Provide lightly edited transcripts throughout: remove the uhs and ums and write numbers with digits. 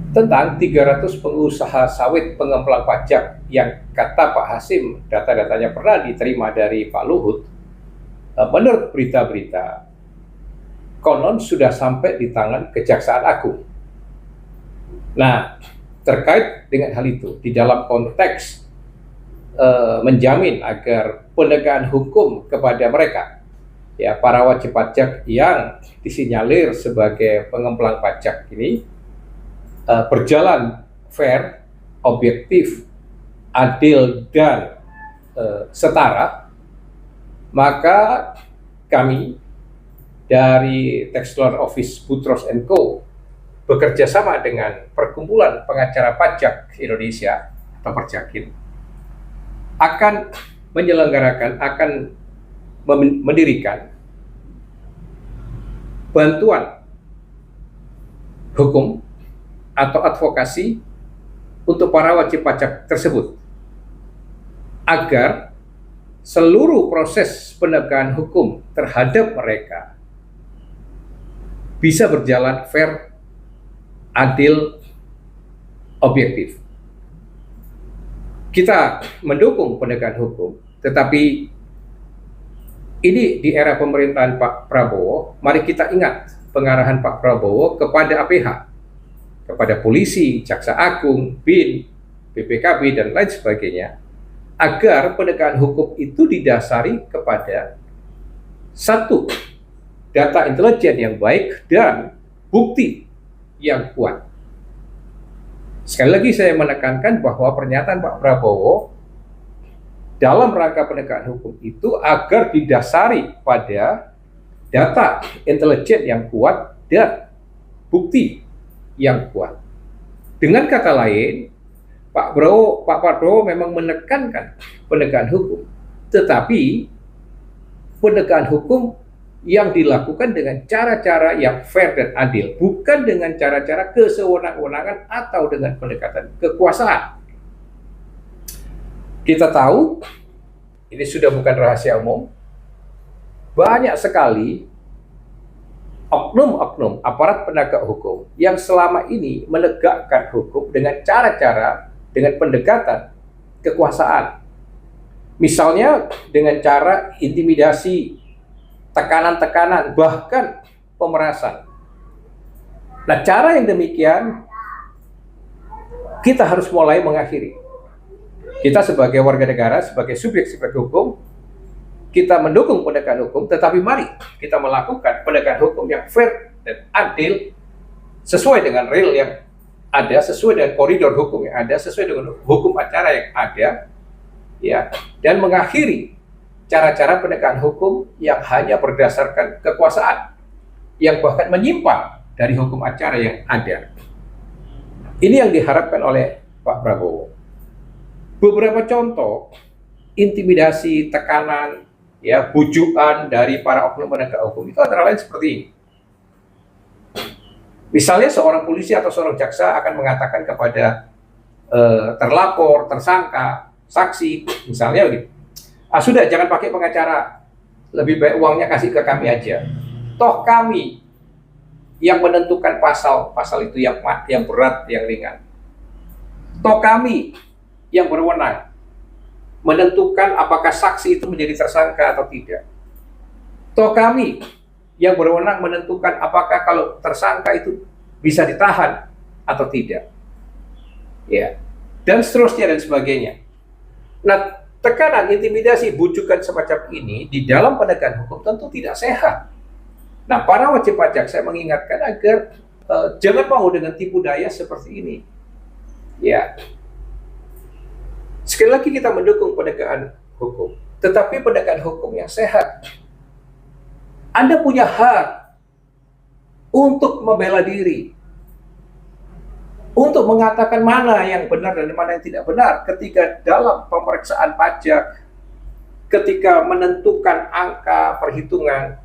tentang 300 pengusaha sawit pengemplang pajak yang kata Pak Hasim data-datanya pernah diterima dari Pak Luhut. Menurut berita-berita, konon sudah sampai di tangan Kejaksaan Agung. Nah, terkait dengan hal itu, di dalam konteks menjamin agar penegakan hukum kepada mereka, ya, para wajib pajak yang disinyalir sebagai pengemplang pajak ini berjalan fair, objektif, adil, dan setara, maka kami dari Tax Law Office Butros & Co. bekerja sama dengan Perkumpulan Pengacara Pajak Indonesia atau Perjakin akan menyelenggarakan, akan mendirikan bantuan hukum atau advokasi untuk para wajib pajak tersebut agar seluruh proses penegakan hukum terhadap mereka bisa berjalan fair, adil, objektif. Kita mendukung penegakan hukum, tetapi ini di era pemerintahan Pak Prabowo. Mari kita ingat pengarahan Pak Prabowo kepada APH, kepada polisi, Jaksa Agung, BIN, BPKB, dan lain sebagainya, agar penegakan hukum itu didasari kepada satu, data intelijen yang baik dan bukti yang kuat. Sekali lagi saya menekankan bahwa pernyataan Pak Prabowo dalam rangka penegakan hukum itu agar didasari pada data intelijen yang kuat dan bukti yang kuat. Dengan kata lain, Pak Prabowo memang menekankan penegakan hukum, tetapi penegakan hukum yang dilakukan dengan cara-cara yang fair dan adil, bukan dengan cara-cara kesewenang-wenangan atau dengan pendekatan kekuasaan. Kita tahu, ini sudah bukan rahasia umum, banyak sekali oknum-oknum aparat penegak hukum yang selama ini menegakkan hukum dengan cara-cara, dengan pendekatan kekuasaan. Misalnya dengan cara intimidasi, tekanan-tekanan, bahkan pemerasan. Nah, cara yang demikian kita harus mulai mengakhiri. Kita sebagai warga negara, sebagai subjek-subjek hukum, kita mendukung penegakan hukum, tetapi mari kita melakukan penegakan hukum yang fair dan adil, sesuai dengan real yang ada, sesuai dengan koridor hukum yang ada, sesuai dengan hukum acara yang ada, ya, dan mengakhiri cara-cara penegakan hukum yang hanya berdasarkan kekuasaan, yang bahkan menyimpang dari hukum acara yang ada. Ini yang diharapkan oleh Pak Prabowo. Beberapa contoh intimidasi, tekanan, ya, bujukan dari para oknum penegak hukum itu antara lain seperti ini. Misalnya seorang polisi atau seorang jaksa akan mengatakan kepada terlapor, tersangka, saksi, misalnya begitu, sudah jangan pakai pengacara, lebih baik uangnya kasih ke kami aja. Toh kami yang menentukan pasal itu yang berat, yang ringan. Toh kami yang berwenang menentukan apakah saksi itu menjadi tersangka atau tidak. Toh kami yang berwenang menentukan apakah kalau tersangka itu bisa ditahan atau tidak. Ya, dan seterusnya dan sebagainya. Nah, tekanan, intimidasi, bujukan semacam ini di dalam penegakan hukum tentu tidak sehat. Nah, para wajib pajak saya mengingatkan agar jangan mau dengan tipu daya seperti ini. Ya, sekali lagi kita mendukung penegakan hukum, tetapi penegakan hukum yang sehat. Anda punya hak untuk membela diri, untuk mengatakan mana yang benar dan mana yang tidak benar ketika dalam pemeriksaan pajak, ketika menentukan angka perhitungan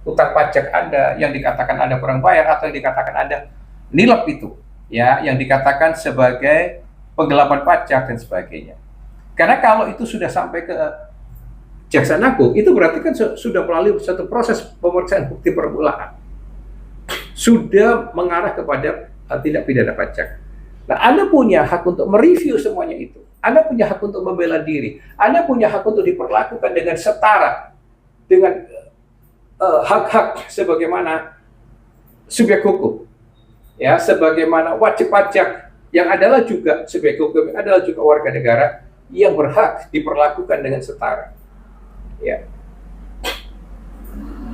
utang pajak Anda yang dikatakan Anda kurang bayar atau yang dikatakan Anda nilep itu, ya, yang dikatakan sebagai penggelapan pajak dan sebagainya. Karena kalau itu sudah sampai ke Jaksa Agung, itu berarti kan sudah melalui satu proses pemeriksaan bukti permulaan, sudah mengarah kepada tindak pidana pajak. Nah, Anda punya hak untuk mereview semuanya itu. Anda punya hak untuk membela diri. Anda punya hak untuk diperlakukan dengan setara dengan hak-hak sebagaimana subjek hukum. Ya, sebagaimana wajib pajak yang adalah juga subjek hukum, yang adalah juga warga negara yang berhak diperlakukan dengan setara. Ya.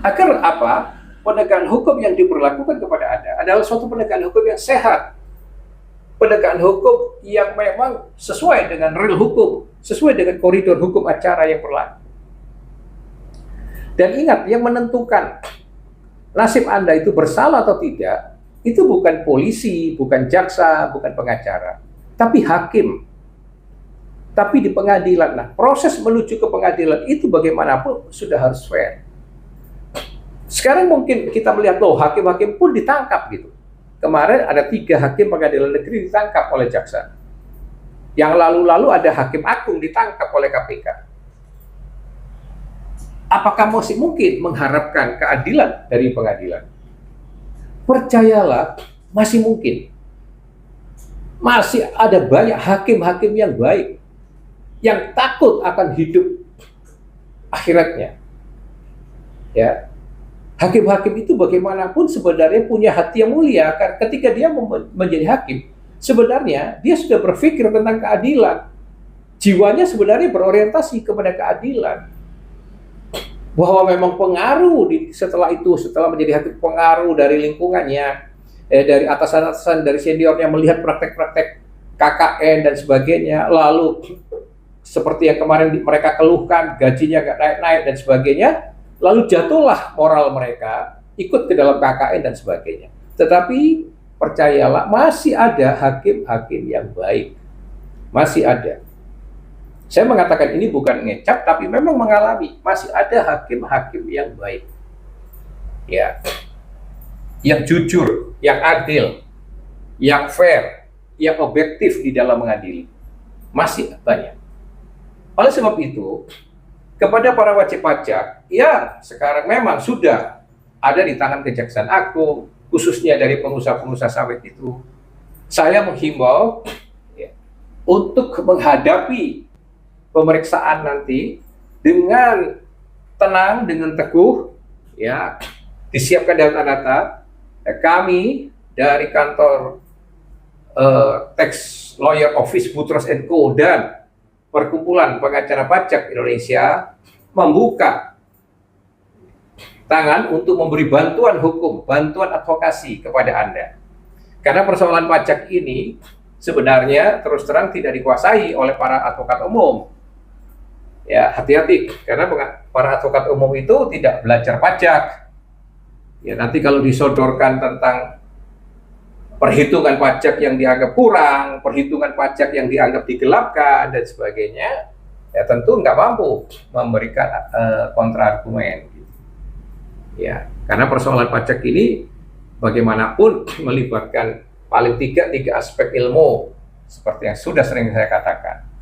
Agar apa? Penegakan hukum yang diberlakukan kepada Anda adalah suatu penegakan hukum yang sehat. Penegakan hukum yang memang sesuai dengan real hukum, sesuai dengan koridor hukum acara yang berlaku. Dan ingat, yang menentukan nasib Anda itu bersalah atau tidak, itu bukan polisi, bukan jaksa, bukan pengacara, tapi hakim. Tapi di pengadilan, nah proses menuju ke pengadilan itu bagaimanapun sudah harus fair. Sekarang mungkin kita melihat, loh, hakim-hakim pun ditangkap gitu. Kemarin ada 3 hakim pengadilan negeri ditangkap oleh jaksa. Yang lalu-lalu ada hakim agung ditangkap oleh KPK. Apakah masih mungkin mengharapkan keadilan dari pengadilan? Percayalah, masih mungkin. Masih ada banyak hakim-hakim yang baik, yang takut akan hidup akhiratnya. Ya, hakim-hakim itu bagaimanapun sebenarnya punya hati yang mulia. Karena ketika dia menjadi hakim, sebenarnya dia sudah berpikir tentang keadilan. Jiwanya sebenarnya berorientasi kepada keadilan. Bahwa memang pengaruh setelah menjadi hakim, pengaruh dari lingkungannya, dari atasan-atasan, dari seniornya melihat praktek-praktek KKN dan sebagainya, lalu seperti yang kemarin mereka keluhkan, gajinya nggak naik-naik dan sebagainya, lalu jatuhlah moral mereka, ikut ke dalam KKN dan sebagainya. Tetapi percayalah, masih ada hakim-hakim yang baik. Masih ada. Saya mengatakan ini bukan ngecap, tapi memang mengalami. Masih ada hakim-hakim yang baik. Ya. Yang jujur, yang adil, yang fair, yang objektif di dalam mengadili. Masih banyak. Oleh sebab itu, kepada para wajib pajak, ya sekarang memang sudah ada di tangan Kejaksaan Agung, khususnya dari pengusaha-pengusaha sawit itu. Saya menghimbau ya, untuk menghadapi pemeriksaan nanti dengan tenang, dengan teguh, ya disiapkan data-data. Kami dari kantor Tax Lawyer Office Butros & Co dan Perkumpulan Pengacara Pajak Indonesia membuka tangan untuk memberi bantuan hukum, bantuan advokasi kepada Anda. Karena persoalan pajak ini sebenarnya terus terang tidak dikuasai oleh para advokat umum. Ya, hati-hati, karena para advokat umum itu tidak belajar pajak. Ya, nanti kalau disodorkan tentang perhitungan pajak yang dianggap kurang, perhitungan pajak yang dianggap digelapkan, dan sebagainya, ya tentu nggak mampu memberikan kontraargumen. Ya, karena persoalan pajak ini bagaimanapun melibatkan paling tiga aspek ilmu, seperti yang sudah sering saya katakan.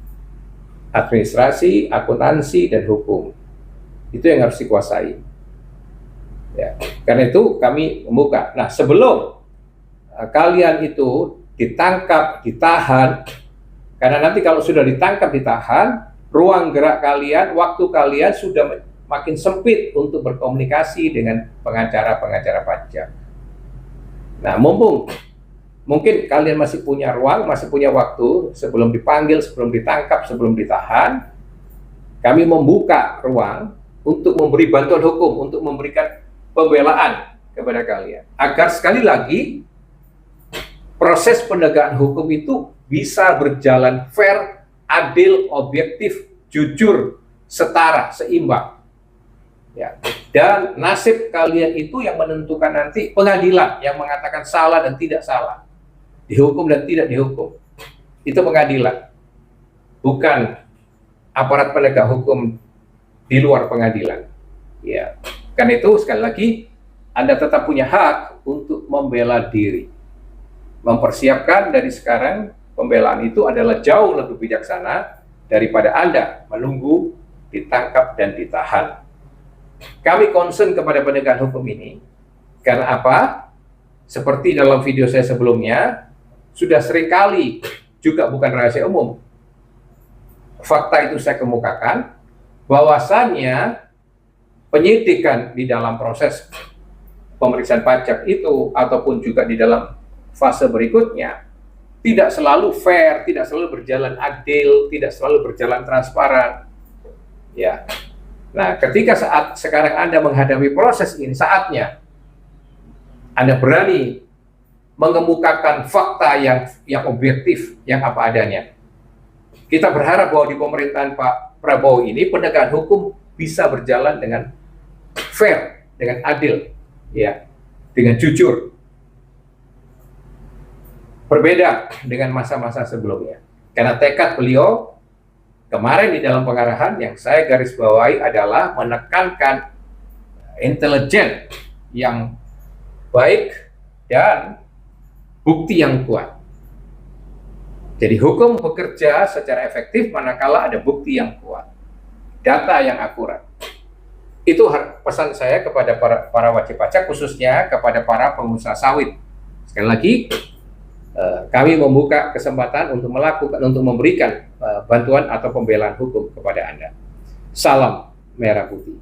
Administrasi, akuntansi, dan hukum. Itu yang harus dikuasai. Ya, karena itu kami membuka. Nah, sebelum kalian itu ditangkap, ditahan, karena nanti kalau sudah ditangkap, ditahan, ruang gerak kalian, waktu kalian sudah makin sempit untuk berkomunikasi dengan pengacara-pengacara pajak. Nah, mungkin kalian masih punya ruang, masih punya waktu sebelum dipanggil, sebelum ditangkap, sebelum ditahan. Kami membuka ruang untuk memberi bantuan hukum, untuk memberikan pembelaan kepada kalian. Agar sekali lagi proses penegakan hukum itu bisa berjalan fair, adil, objektif, jujur, setara, seimbang. Ya. Dan nasib kalian itu yang menentukan nanti pengadilan yang mengatakan salah dan tidak salah. Dihukum dan tidak dihukum. Itu pengadilan. Bukan aparat penegak hukum di luar pengadilan. Ya. Karena itu sekali lagi Anda tetap punya hak untuk membela diri. Mempersiapkan dari sekarang pembelaan itu adalah jauh lebih bijaksana daripada Anda menunggu ditangkap dan ditahan. Kami concern kepada penegakan hukum ini karena apa? seperti dalam video saya sebelumnya, sudah seringkali juga bukan rahasia umum. Fakta itu saya kemukakan, bahwasannya penyidikan di dalam proses pemeriksaan pajak itu ataupun juga di dalam fase berikutnya tidak selalu fair, tidak selalu berjalan adil, tidak selalu berjalan transparan. Ya. Nah, ketika saat sekarang Anda menghadapi proses ini, saatnya Anda berani mengemukakan fakta yang objektif, yang apa adanya. Kita berharap bahwa di pemerintahan Pak Prabowo ini penegakan hukum bisa berjalan dengan fair, dengan adil, ya, dengan jujur. Berbeda dengan masa-masa sebelumnya. Karena tekad beliau kemarin di dalam pengarahan yang saya garis bawahi adalah menekankan intelijen yang baik dan bukti yang kuat. Jadi hukum bekerja secara efektif manakala ada bukti yang kuat, data yang akurat. Itu pesan saya kepada para wajib pajak, khususnya kepada para pengusaha sawit. Sekali lagi, kami membuka kesempatan untuk memberikan bantuan atau pembelaan hukum kepada Anda. Salam Merah Putih.